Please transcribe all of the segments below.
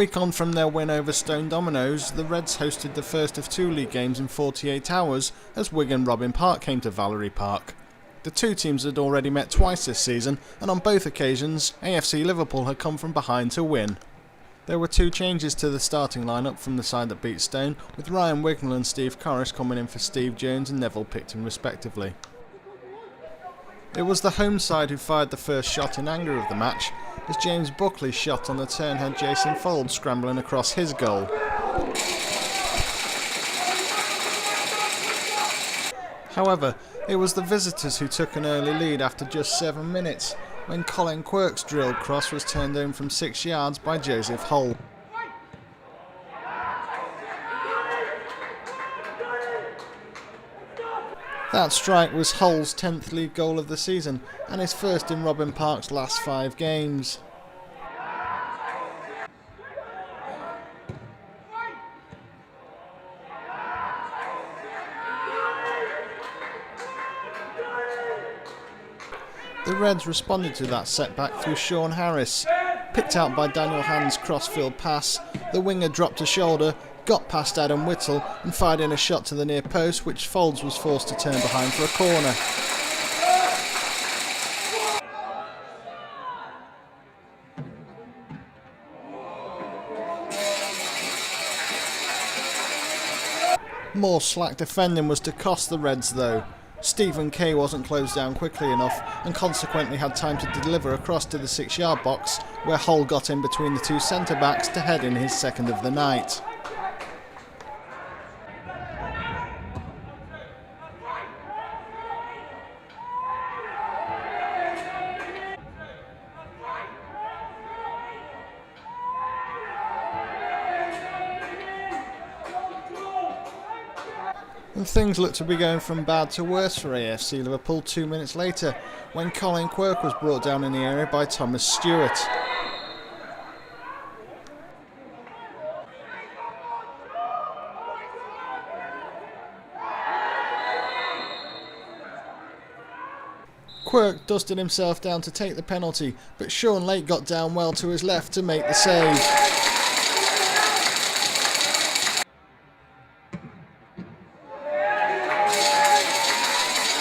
week on from their win over Stone Dominoes, the Reds hosted the first of 2 league games in 48 hours as Wigan Robin Park came to Valerie Park. The two teams had already met twice this season, and on both occasions AFC Liverpool had come from behind to win. There were 2 changes to the starting lineup from the side that beat Stone, with Ryan Wignall and Steve Corrish coming in for Steve Jones and Neville Picton respectively. It was the home side who fired the first shot in anger of the match, as James Buckley's shot on the turn had Jason Fold scrambling across his goal. However, it was the visitors who took an early lead after just 7 minutes, when Colin Quirk's drilled cross was turned home from 6 yards by Joseph Hull. That strike was Hull's 10th league goal of the season, and his first in Robin Park's last 5 games. The Reds responded to that setback through Sean Harris. Picked out by Daniel Hand's crossfield pass, the winger dropped a shoulder, got past Adam Whittle and fired in a shot to the near post, which Folds was forced to turn behind for a corner. More slack defending was to cost the Reds though. Stephen Kay wasn't closed down quickly enough and consequently had time to deliver across to the 6-yard box, where Hull got in between the 2 centre-backs to head in his second of the night. And things looked to be going from bad to worse for AFC Liverpool 2 minutes later, when Colin Quirk was brought down in the area by Thomas Stewart. Quirk dusted himself down to take the penalty, but Sean Lake got down well to his left to make the save.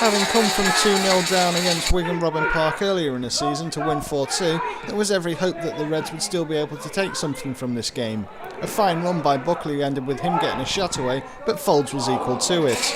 Having come from 2-0 down against Wigan Robin Park earlier in the season to win 4-2, there was every hope that the Reds would still be able to take something from this game. A fine run by Buckley ended with him getting a shot away, but Folds was equal to it.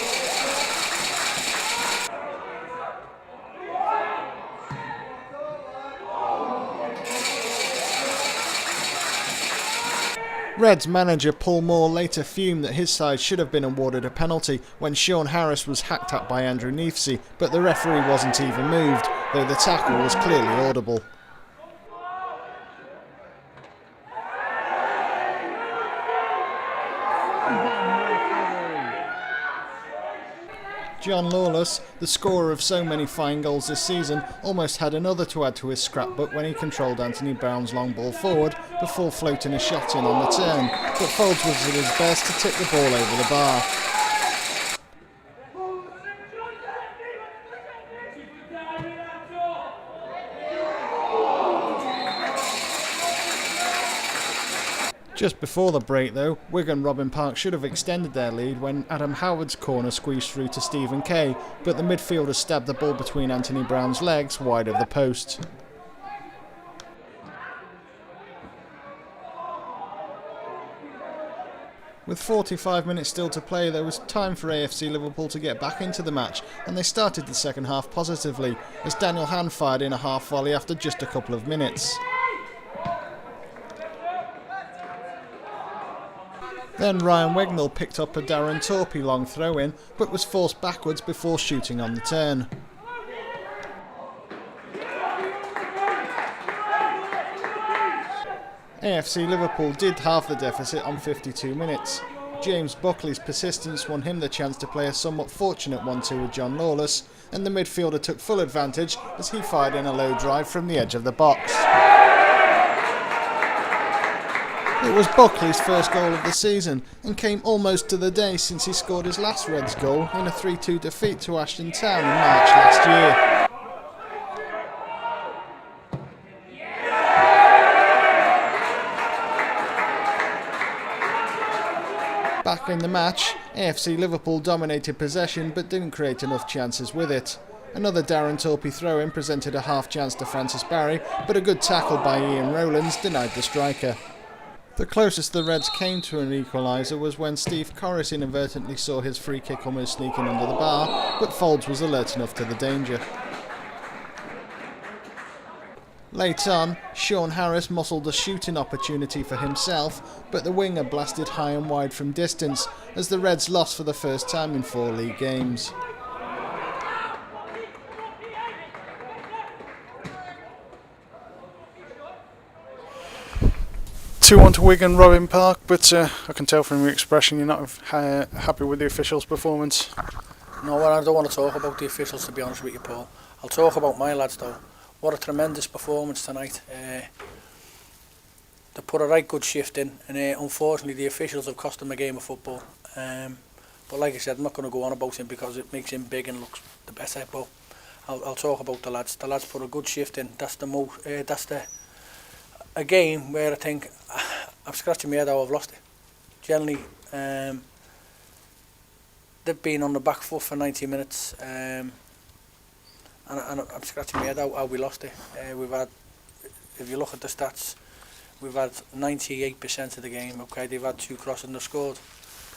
Reds manager Paul Moore later fumed that his side should have been awarded a penalty when Sean Harris was hacked at by Andrew Neefsey, but the referee wasn't even moved, though the tackle was clearly audible. John Lawless, the scorer of so many fine goals this season, almost had another to add to his scrapbook when he controlled Anthony Brown's long ball forward before floating a shot in on the turn, but Folds was at his best to tip the ball over the bar. Just before the break though, Wigan Robin Park should have extended their lead when Adam Howard's corner squeezed through to Stephen Kay, but the midfielder stabbed the ball between Anthony Brown's legs wide of the post. With 45 minutes still to play, there was time for AFC Liverpool to get back into the match, and they started the second half positively, as Daniel Hand fired in a half volley after just a couple of minutes. Then Ryan Wignall picked up a Darren Torpey long throw-in, but was forced backwards before shooting on the turn. AFC Liverpool did halve the deficit on 52 minutes. James Buckley's persistence won him the chance to play a somewhat fortunate 1-2 with John Lawless, and the midfielder took full advantage as he fired in a low drive from the edge of the box. It was Buckley's first goal of the season and came almost to the day since he scored his last Reds goal in a 3-2 defeat to Ashton Town in March last year. Back in the match, AFC Liverpool dominated possession but didn't create enough chances with it. Another Darren Torpy throw-in presented a half chance to Francis Barry, but a good tackle by Ian Rowlands denied the striker. The closest the Reds came to an equaliser was when Steve Corris inadvertently saw his free kick almost sneaking under the bar, but Folds was alert enough to the danger. Late on, Sean Harris muscled a shooting opportunity for himself, but the winger blasted high and wide from distance as the Reds lost for the first time in 4 league games. (2-1 to Wigan, Robin Park), but I can tell from your expression you're not happy with the officials' performance. No, well, I don't want to talk about the officials, to be honest with you, Paul. I'll talk about my lads though. What a tremendous performance tonight. They put a right good shift in, and unfortunately the officials have cost them a game of football. But like I said, I'm not going to go on about him because it makes him big and looks the better. But I'll talk about the lads. The lads put a good shift in. That's a game where I think I'm scratching my head how I've lost it. Generally, they've been on the back foot for 90 minutes. And I'm scratching my head how we lost it. We've had, if you look at the stats, we've had 98% of the game. Okay, they've had 2 crosses and they've scored.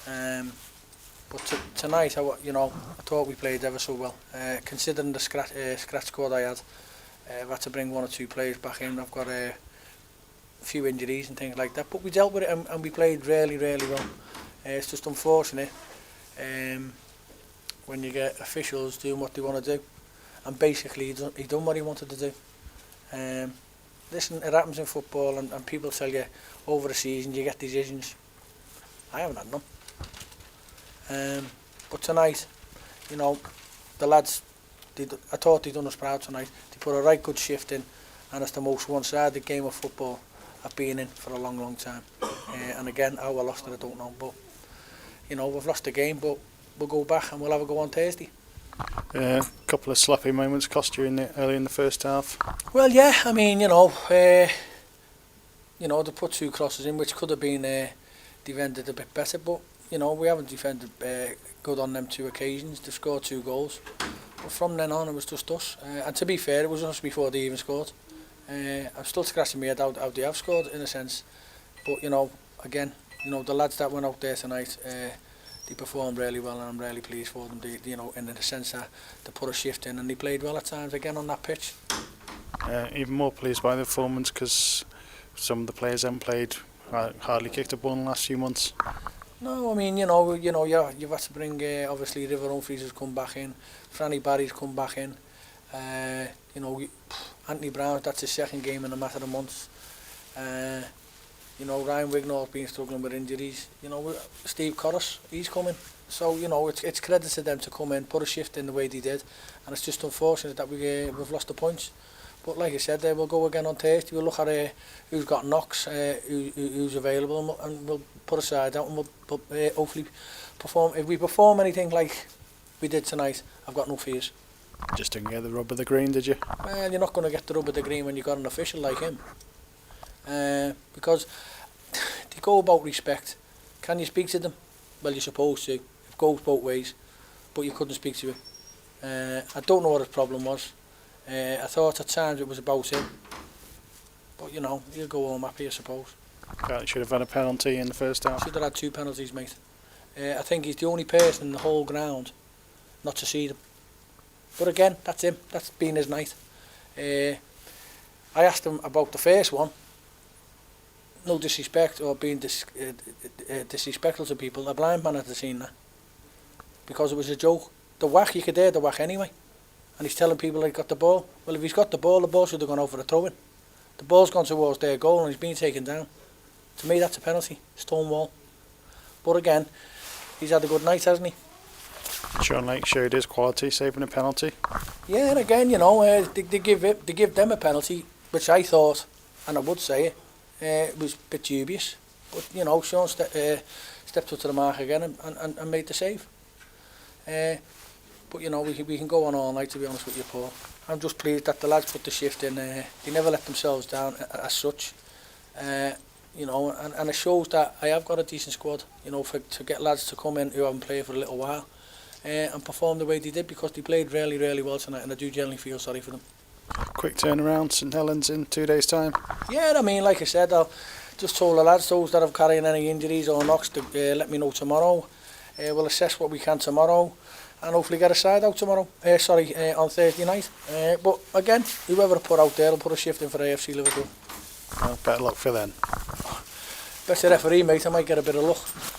But tonight, I thought we played ever so well. Considering the scratch squad I had, I've had to bring 1 or 2 players back in. I've got a few injuries and things like that. But we dealt with it and we played really, really well. It's just unfortunate when you get officials doing what they want to do. And basically he done what he wanted to do. Listen, it happens in football and people tell you over the season you get decisions. I haven't had none. But tonight, the lads, I thought they done us proud tonight. They put a right good shift in, and it's the most one-sided game of football I've been in for a long, long time. And again, how I lost it, I don't know. But, we've lost the game, but we'll go back and we'll have a go on Thursday. A couple of sloppy moments cost you early in the first half. Well, yeah, I mean, they put 2 crosses in, which could have been defended a bit better, but we haven't defended good on them 2 occasions. They've scored 2 goals, but from then on it was just us. And to be fair, it was us before they even scored. I'm still scratching my head how they have scored in a sense, but again, the lads that went out there tonight. They performed really well, and I'm really pleased for them. They, in the sense that they put a shift in and they played well at times again on that pitch. Even more pleased by the performance because some of the players haven't played, hardly kicked a ball in the last few months. No, I mean, you've had to bring obviously River Humphries has come back in, Franny Barry's come back in. Anthony Brown, that's his 2nd game in a matter of months. Ryan Wignall's been struggling with injuries. Steve Corris, he's coming. So, it's credit to them to come in, put a shift in the way they did. And it's just unfortunate that we've lost the points. But like I said, we'll go again on Thursday. We'll look at who's got knocks, who's available, and we'll put a side out and we'll hopefully perform. If we perform anything like we did tonight, I've got no fears. Just didn't get the rub of the green, did you? Well, you're not going to get the rub of the green when you've got an official like him. Because they go about respect. Can you speak to them? Well, you're supposed to. It goes both ways, but you couldn't speak to him. I don't know what his problem was. I thought at times it was about him, but he'll go home happy, I suppose. Should have had a penalty in the first half. Should have had 2 penalties, mate. I think he's the only person in the whole ground not to see them. But again, that's him. That's been his night. I asked him about the first one. No disrespect or being disrespectful to people. A blind man had seen that because it was a joke. The whack, you could hear the whack anyway. And he's telling people that he got the ball. Well, if he's got the ball should have gone over the throw-in. The ball's gone towards their goal and he's been taken down. To me, that's a penalty. Stonewall. But again, he's had a good night, hasn't he? Sean Lake showed his quality, saving a penalty. Yeah, and again, they give them a penalty, which I thought, and I would say it was a bit dubious. But Sean stepped up to the mark again and made the save. But we can go on all night, to be honest with you, Paul. I'm just pleased that the lads put the shift in. They never let themselves down as such. you know, and it shows that I have got a decent squad, you know, to get lads to come in who haven't played for a little while and perform the way they did, because they played really, really well tonight, and I do generally feel sorry for them. Quick turnaround, St Helens in 2 days' time. Yeah, I mean, like I said, I'll just told the lads, those that have carrying any injuries or knocks, to let me know tomorrow. We'll assess what we can tomorrow, and hopefully get a side out tomorrow. On Thursday night. But again, whoever I put out there will put a shift in for AFC Liverpool. Well, better luck for then. Better referee, mate. I might get a bit of luck.